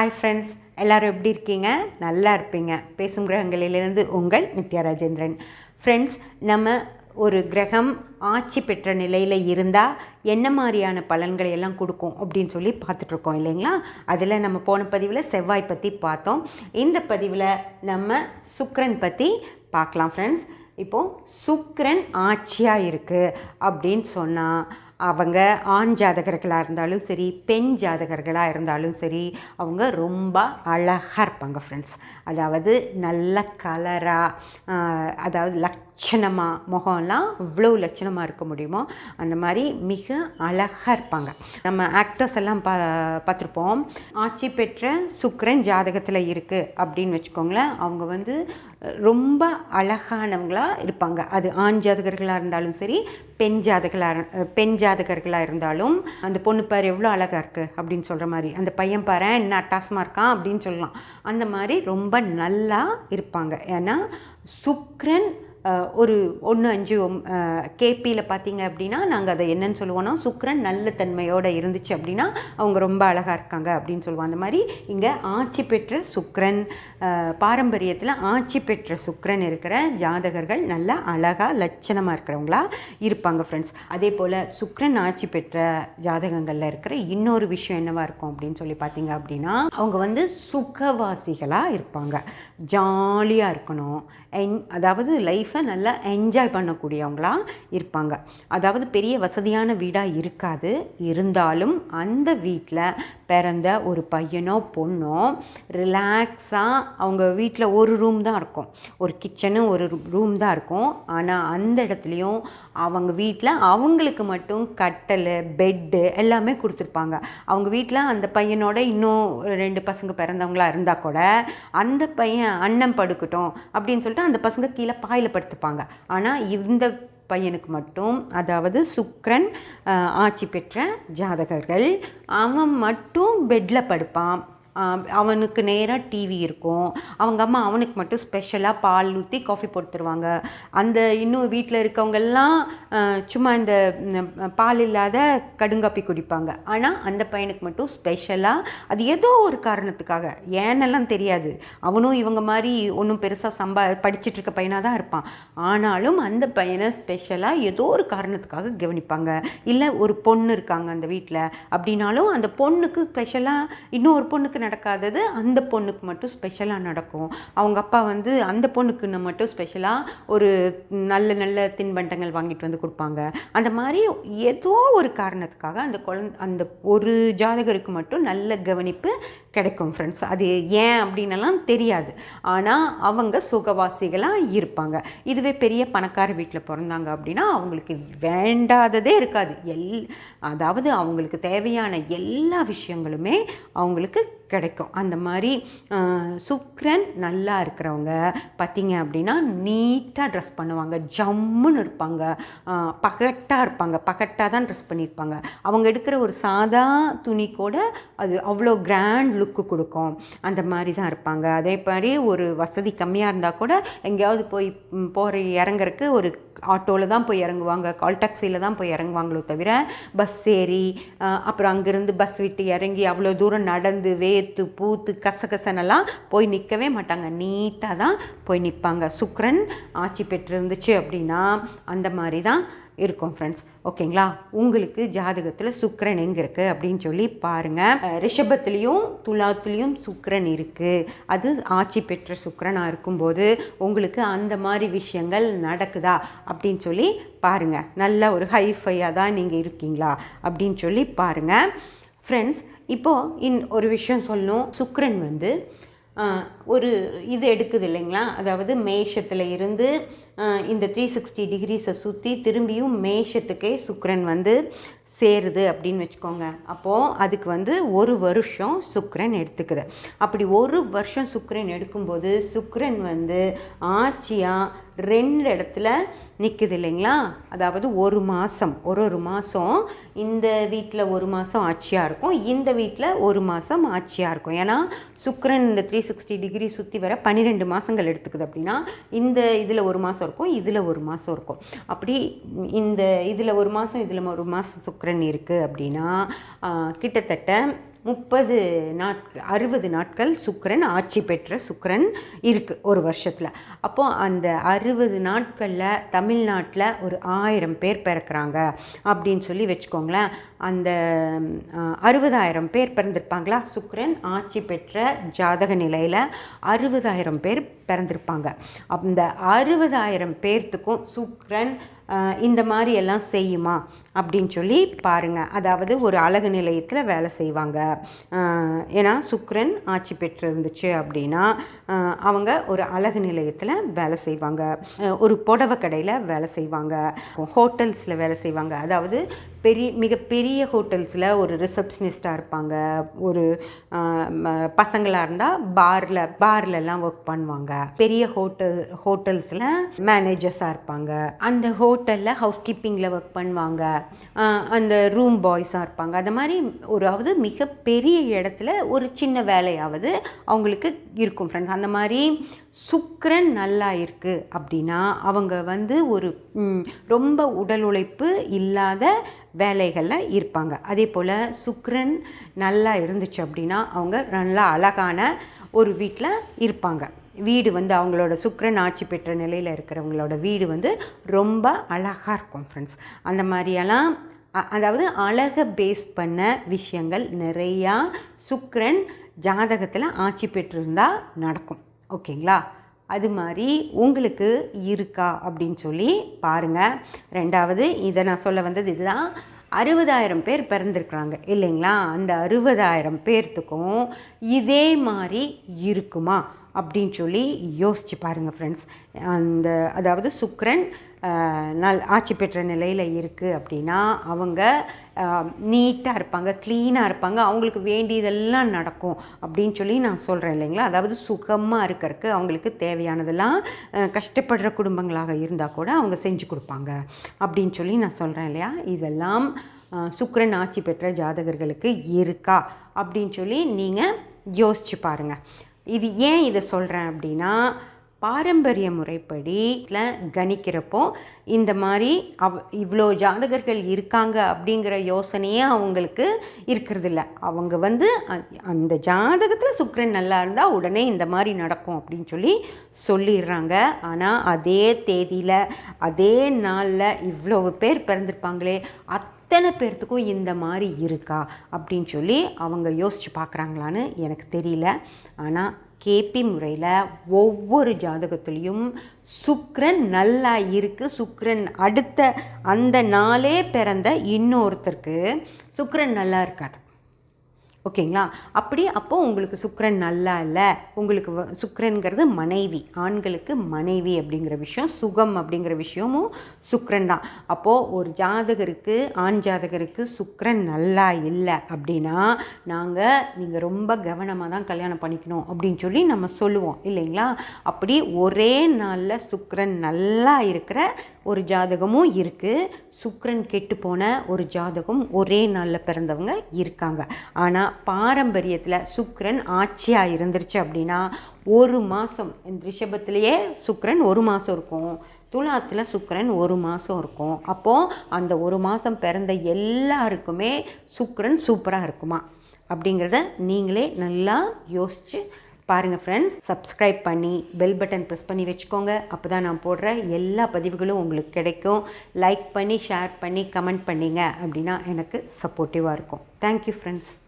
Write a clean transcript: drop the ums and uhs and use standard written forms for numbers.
Hi friends, எல்லோரும் எப்படி இருக்கீங்க? நல்லா இருப்பீங்க. பேசும் கிரகங்களிலிருந்து உங்கள் நித்யா ராஜேந்திரன். ஃப்ரெண்ட்ஸ், நம்ம ஒரு கிரகம் ஆட்சி பெற்ற நிலையில் இருந்தால் என்ன மாதிரியான பலன்களை எல்லாம் கொடுக்கும் அப்படின்னு சொல்லி பார்த்துட்ருக்கோம் இல்லைங்களா? அதில் நம்ம போன பதிவில் செவ்வாய் பற்றி பார்த்தோம். இந்த பதிவில் நம்ம சுக்கிரன் பற்றி பார்க்கலாம் ஃப்ரெண்ட்ஸ். இப்போது சுக்கிரன் ஆட்சியாக இருக்குது அப்படின்னு சொன்னால் அவங்க ஆண் ஜாதகர்களாக இருந்தாலும் சரி, பெண் ஜாதகர்களாக இருந்தாலும் சரி, அவங்க ரொம்ப அழகாக இருப்பாங்க ஃப்ரெண்ட்ஸ். அதாவது நல்ல கலராக, அதாவது லட்சணமாக, முகம்லாம் இவ்வளோ லட்சணமாக இருக்க முடியுமோ அந்த மாதிரி மிக அழகாக இருப்பாங்க. நம்ம ஆக்டர்ஸ் எல்லாம் பார்த்துருப்போம். ஆட்சி பெற்ற சுக்கிரன் ஜாதகத்தில் இருக்குது அப்படின்னு வச்சுக்கோங்களேன், அவங்க ரொம்ப அழகானவங்களாக இருப்பாங்க. அது ஆண் ஜாதகர்களாக இருந்தாலும் சரி, பெண் ஜாதகர்களாக இருந்தாலும் அந்த பொண்ணு பாரு எவ்வளோ அழகாக இருக்குது அப்படின்னு சொல்கிற மாதிரி, அந்த பையன் பாரு என்ன அட்டாசமாக இருக்கான் அப்படின்னு சொல்லலாம். அந்த மாதிரி ரொம்ப நல்லா இருப்பாங்க. ஏன்னா சுக்கிரன் ஒரு 1-5 கேபியில் பார்த்தீங்க அப்படின்னா நாங்கள் அதை என்னன்னு சொல்லுவோன்னா, சுக்கிரன் நல்ல தன்மையோடு இருந்துச்சு அப்படின்னா அவங்க ரொம்ப அழகாக இருக்காங்க அப்படின்னு சொல்லுவோம். அந்த மாதிரி இங்கே ஆட்சி பெற்ற சுக்கிரன், பாரம்பரியத்தில் ஆட்சி பெற்ற சுக்கிரன் இருக்கிற ஜாதகர்கள் நல்லா அழகாக லட்சணமாக இருக்கிறவங்களா இருப்பாங்க ஃப்ரெண்ட்ஸ். அதே போல் சுக்கிரன் ஆட்சி பெற்ற ஜாதகங்களில் இருக்கிற இன்னொரு விஷயம் என்னவாக இருக்கும் அப்படின்னு சொல்லி பார்த்தீங்க அப்படின்னா, அவங்க சுகவாசிகளாக இருப்பாங்க. ஜாலியாக இருக்கணும், அதாவது லைஃப்பை நல்லா என்ஜாய் பண்ணக்கூடியவங்களா இருப்பாங்க. அதாவது பெரிய வசதியான வீடாக இருக்காது, இருந்தாலும் அந்த வீட்டில் பிறந்த ஒரு பையனோ பொண்ணோ ரிலாக்ஸாக அவங்க வீட்டில் ஒரு ரூம் தான் இருக்கும், ஒரு கிச்சனு ஒரு ரூம் தான் இருக்கும். ஆனால் அந்த இடத்துலையும் அவங்க வீட்டில் அவங்களுக்கு மட்டும் கட்டல், பெட்டு எல்லாமே கொடுத்துருப்பாங்க. அவங்க வீட்டில் அந்த பையனோட இன்னும் 2 பசங்க பிறந்தவங்களா இருந்தால் கூட அந்த பையன் அண்ணன் படுக்கட்டும் அப்படின்னு சொல்லிட்டு அந்த பசங்க கீழே பாயில் படுத்துப்பாங்க. ஆனால் இந்த பையனுக்கு மட்டும், அதாவது சுக்கிரன் ஆட்சி பெற்ற ஜாதகர்கள், அவன் மட்டும் பெட்டில் படுப்பான். அவனுக்கு நேராக டிவி இருக்கும். அவங்க அம்மா அவனுக்கு மட்டும் ஸ்பெஷலாக பால் ஊற்றி காஃபி போட்டு தருவாங்க. அந்த இன்னும் வீட்டில் இருக்கவங்கெல்லாம் சும்மா இந்த பால் இல்லாத கடுங்காப்பி குடிப்பாங்க. ஆனால் அந்த பையனுக்கு மட்டும் ஸ்பெஷலாக, அது ஏதோ ஒரு காரணத்துக்காக, ஏன்னெல்லாம் தெரியாது, அவனும் இவங்க மாதிரி ஒன்றும் பெருசாக படிச்சுட்ருக்க பையனாக தான் இருப்பான். ஆனாலும் அந்த பையனை ஸ்பெஷலாக ஏதோ ஒரு காரணத்துக்காக கவனிப்பாங்க. இல்லை ஒரு பொண்ணு இருக்காங்க அந்த வீட்டில் அப்படின்னாலும் அந்த பொண்ணுக்கு ஸ்பெஷலாக, இன்னொரு பொண்ணுக்கு நடக்காதது அந்த பொண்ணுக்கு மட்டும் ஸ்பெஷலாக நடக்கும். அவங்க அப்பா அந்த பொண்ணுக்குன்னு மட்டும் ஸ்பெஷலாக ஒரு நல்ல நல்ல தின்பண்டங்கள் வாங்கிட்டு வந்து கொடுப்பாங்க. அந்த மாதிரி ஏதோ ஒரு காரணத்துக்காக அந்த ஒரு ஜாதகருக்கு மட்டும் நல்ல கவனிப்பு கிடைக்கும் ஃப்ரெண்ட்ஸ். அது ஏன் அப்படின்னலாம் தெரியாது, ஆனால் அவங்க சுகவாசிகளாக இருப்பாங்க. இதுவே பெரிய பணக்கார வீட்டில் பிறந்தாங்க அப்படின்னா அவங்களுக்கு வேண்டாததே இருக்காது. அதாவது அவங்களுக்கு தேவையான எல்லா விஷயங்களுமே அவங்களுக்கு கிடைக்கும். அந்த மாதிரி சுக்கிரன் நல்லா இருக்கிறவங்க பார்த்திங்க அப்படின்னா நீட்டாக ட்ரெஸ் பண்ணுவாங்க, ஜம்முன்னு இருப்பாங்க, பகட்டாக தான் ட்ரெஸ் பண்ணியிருப்பாங்க. அவங்க எடுக்கிற ஒரு சாதா துணி கூட அது அவ்வளோ கிராண்ட் லுக்கு கொடுக்கும். அந்த மாதிரி தான் இருப்பாங்க. அதே மாதிரி ஒரு வசதி கம்மியாக இருந்தால் கூட எங்கேயாவது இறங்குறதுக்கு ஒரு ஆட்டோவில் தான் போய் இறங்குவாங்க, கால் டாக்ஸியில் தான் போய் இறங்குவாங்களோ தவிர பஸ் ஏறி அப்புறம் அங்கேருந்து பஸ் விட்டு இறங்கி அவ்வளோ தூரம் நடந்து வேத்து பூத்து கசகசனெல்லாம் போய் நிற்கவே மாட்டாங்க. நீட்டாக தான் போய் நிற்பாங்க. சுக்கிரன் ஆட்சி பெற்றிருந்துச்சு அப்படின்னா அந்த மாதிரி தான் இருக்கும் ஃப்ரெண்ட்ஸ். ஓகேங்களா? உங்களுக்கு ஜாதகத்தில் சுக்கிரன் எங்கே இருக்குது அப்படின்னு சொல்லி பாருங்கள். ரிஷபத்துலேயும் துலாத்துலேயும் சுக்கிரன் இருக்குது. அது ஆட்சி பெற்ற சுக்கிரனாக இருக்கும்போது உங்களுக்கு அந்த மாதிரி விஷயங்கள் நடக்குதா அப்படின்னு சொல்லி பாருங்கள். நல்ல ஒரு ஹைஃபையாக தான் நீங்கள் இருக்கீங்களா அப்படின்னு சொல்லி பாருங்கள் ஃப்ரெண்ட்ஸ். இப்போது ஒரு விஷயம் சொல்லணும். சுக்கிரன் ஒரு இது எடுக்குது இல்லைங்களா, அதாவது மேஷத்தில் இருந்து இந்த 360 டிகிரிஸை சுற்றி திரும்பியும் மேஷத்துக்கே சுக்கிரன் சேருது அப்படின்னு வச்சுக்கோங்க. அப்போது அதுக்கு 1 வருஷம் சுக்கிரன் எடுத்துக்குது. அப்படி 1 வருஷம் சுக்கிரன் எடுக்கும்போது சுக்கிரன் ஆட்சியாக 2 இடத்துல நிற்குது இல்லைங்களா. அதாவது ஒரு மாதம் இந்த வீட்டில் 1 மாதம் ஆட்சியாக இருக்கும், இந்த வீட்டில் 1 மாதம் ஆட்சியாக இருக்கும். ஏன்னா சுக்கிரன் இந்த 360 டிகிரி சுற்றி வர 12 மாதங்கள் எடுத்துக்குது. அப்படின்னா இந்த இதில் 1 மாதம் இருக்கும், இதில் 1 மாதம் இருக்கும். அப்படி இந்த இதில் 1 மாதம், இதில் 1 மாதம் சுக்கிரன் இருக்குது அப்படின்னா கிட்டத்தட்ட 30 நாட்கள் 60 நாட்கள் சுக்கிரன் ஆட்சி பெற்ற சுக்கிரன் இருக்குது ஒரு வருஷத்தில். அப்போது அந்த 60 நாட்களில் தமிழ்நாட்டில் ஒரு 1000 பேர் பிறக்கிறாங்க அப்படின்னு சொல்லி வச்சுக்கோங்களேன். அந்த 60,000 பேர் பிறந்திருப்பாங்களா? சுக்கிரன் ஆட்சி பெற்ற ஜாதக நிலையில் 60,000 பேர் பிறந்திருப்பாங்க. அந்த 60,000 பேர்த்துக்கும் சுக்கிரன் இந்த மாதிரி எல்லாம் செய்யுமா அப்படின்னு சொல்லி பாருங்கள். அதாவது ஒரு அழகு நிலையத்தில் வேலை செய்வாங்க. ஏன்னா சுக்கிரன் ஆட்சி பெற்று இருந்துச்சு அப்படின்னா அவங்க ஒரு அழகு நிலையத்தில் வேலை செய்வாங்க, ஒரு புடவை கடையில் வேலை செய்வாங்க, ஹோட்டல்ஸில் வேலை செய்வாங்க. அதாவது மிகப்பெரிய ஹோட்டல்ஸில் ஒரு ரிசப்ஷனிஸ்டாக இருப்பாங்க. ஒரு பசங்களாக இருந்தால் பார்லெல்லாம் ஒர்க் பண்ணுவாங்க. பெரிய ஹோட்டல்ஸில் மேனேஜர்ஸாக இருப்பாங்க. அந்த ஹோட்டலில் ஹவுஸ் கீப்பிங்கில் ஒர்க் பண்ணுவாங்க. அந்த ரூம் பாய்ஸாக இருப்பாங்க. அந்த மாதிரி ஒரு மிகப்பெரிய இடத்துல ஒரு சின்ன வேலையாவது அவங்களுக்கு இருக்கும் ஃப்ரெண்ட்ஸ். அந்த மாதிரி சுக்கிரன் நல்லா இருக்குது அப்படின்னா அவங்க ஒரு ரொம்ப உடல் உழைப்பு இல்லாத வேலைகளில் இருப்பாங்க. அதே போல் சுக்கிரன் நல்லா இருந்துச்சு அப்படின்னா அவங்க நல்லா அழகான ஒரு வீட்டில் இருப்பாங்க. வீடு அவங்களோட சுக்கிரன் ஆட்சி பெற்ற நிலையில் இருக்கிறவங்களோட வீடு ரொம்ப அழகாக இருக்கும் ஃப்ரெண்ட்ஸ். அந்த மாதிரியெல்லாம் அதாவது அழகை பேஸ் பண்ண விஷயங்கள் நிறையா சுக்கிரன் ஜாதகத்தில் ஆட்சி பெற்றிருந்தால் நடக்கும். ஓகேங்களா? அது மாதிரி உங்களுக்கு இருக்கா அப்படின்னு சொல்லி பாருங்கள். ரெண்டாவது இதை நான் சொல்ல வந்தது இதுதான். 60,000 பேர் பிறந்திருக்கிறாங்க இல்லைங்களா? அந்த 60,000 பேர்த்துக்கும் இதே மாதிரி இருக்குமா அப்படின்னு சொல்லி யோசிச்சு பாருங்கள் ஃப்ரெண்ட்ஸ். அதாவது சுக்கிரன் ஆட்சி பெற்ற நிலையில் இருக்குது அப்படின்னா அவங்க நீட்டாக இருப்பாங்க, க்ளீனாக இருப்பாங்க, அவங்களுக்கு வேண்டியதெல்லாம் நடக்கும் அப்படின்னு சொல்லி நான் சொல்கிறேன் இல்லைங்களா? அதாவது சுகமாக இருக்கிறதுக்கு அவங்களுக்கு தேவையானதெல்லாம் கஷ்டப்படுற குடும்பங்களாக இருந்தால் கூட அவங்க செஞ்சு கொடுப்பாங்க அப்படின்னு சொல்லி நான் சொல்கிறேன் இல்லையா? இதெல்லாம் சுக்கிரன் ஆட்சி பெற்ற ஜாதகர்களுக்கு இருக்கா அப்படின்னு சொல்லி நீங்கள் யோசிச்சு பாருங்கள். இது ஏன் இதை சொல்கிறேன் அப்படின்னா, பாரம்பரிய முறைப்படி கணிக்கிறப்போ இந்த மாதிரி இவ்வளோ ஜாதகர்கள் இருக்காங்க அப்படிங்கிற யோசனையே அவங்களுக்கு இருக்கிறதில்ல. அவங்க அந்த ஜாதகத்தில் சுக்கிரன் நல்லா இருந்தால் உடனே இந்த மாதிரி நடக்கும் அப்படின்னு சொல்லி சொல்லிடுறாங்க. ஆனால் அதே தேதியில் அதே நாளில் இவ்வளோ பேர் பிறந்திருப்பாங்களே, அத்தனை பேர்த்துக்கும் இந்த மாதிரி இருக்கா அப்படின்னு சொல்லி அவங்க யோசித்து பார்க்குறாங்களான்னு எனக்கு தெரியல. ஆனால் கேபி முறையில் ஒவ்வொரு ஜாதகத்துலேயும் சுக்கிரன் நல்லா இருக்குது. சுக்கிரன் அடுத்த அந்த நாளே பிறந்த இன்னொருத்தருக்கு சுக்கிரன் நல்லா இருக்காது. ஓகேங்களா? அப்போது உங்களுக்கு சுக்கிரன் நல்லா இல்லை. உங்களுக்கு சுக்கிரன்கிறது மனைவி, ஆண்களுக்கு மனைவி அப்படிங்கிற விஷயம், சுகம் அப்படிங்கிற விஷயமும் சுக்கிரன் தான். அப்போது ஒரு ஜாதகருக்கு, ஆண் ஜாதகருக்கு சுக்கிரன் நல்லா இல்லை அப்படின்னா நீங்கள் ரொம்ப கவனமாக தான் கல்யாணம் பண்ணிக்கணும் அப்படின்னு சொல்லி நம்ம சொல்லுவோம் இல்லைங்களா? அப்படி ஒரே நாளில் சுக்கிரன் நல்லா இருக்கிற ஒரு ஜாதகமும் இருக்குது, சுக்கிரன் கெட்டு போன ஒரு ஜாதகம் ஒரே நாளில் பிறந்தவங்க இருக்காங்க. ஆனால் பாரம்பரியத்தில் சுக்கிரன் ஆட்சியாக இருந்துருச்சு அப்படின்னா ஒரு மாதம், ரிஷபத்திலேயே சுக்கிரன் ஒரு மாதம் இருக்கும், துலாத்தில் சுக்கிரன் ஒரு மாதம் இருக்கும். அப்போது அந்த ஒரு மாதம் பிறந்த எல்லாருக்குமே சுக்கிரன் சூப்பராக இருக்குமா அப்படிங்கிறத நீங்களே நல்லா யோசித்து பாருங்கள் ஃப்ரெண்ட்ஸ். சப்ஸ்கிரைப் பண்ணி பெல் பட்டன் ப்ரெஸ் பண்ணி வச்சுக்கோங்க. அப்போ தான் நான் போடுற எல்லா பதிவுகளும் உங்களுக்கு கிடைக்கும். லைக் பண்ணி ஷேர் பண்ணி கமெண்ட் பண்ணிங்க அப்படின்னா எனக்கு சப்போர்ட்டிவாக இருக்கும். Thank you friends.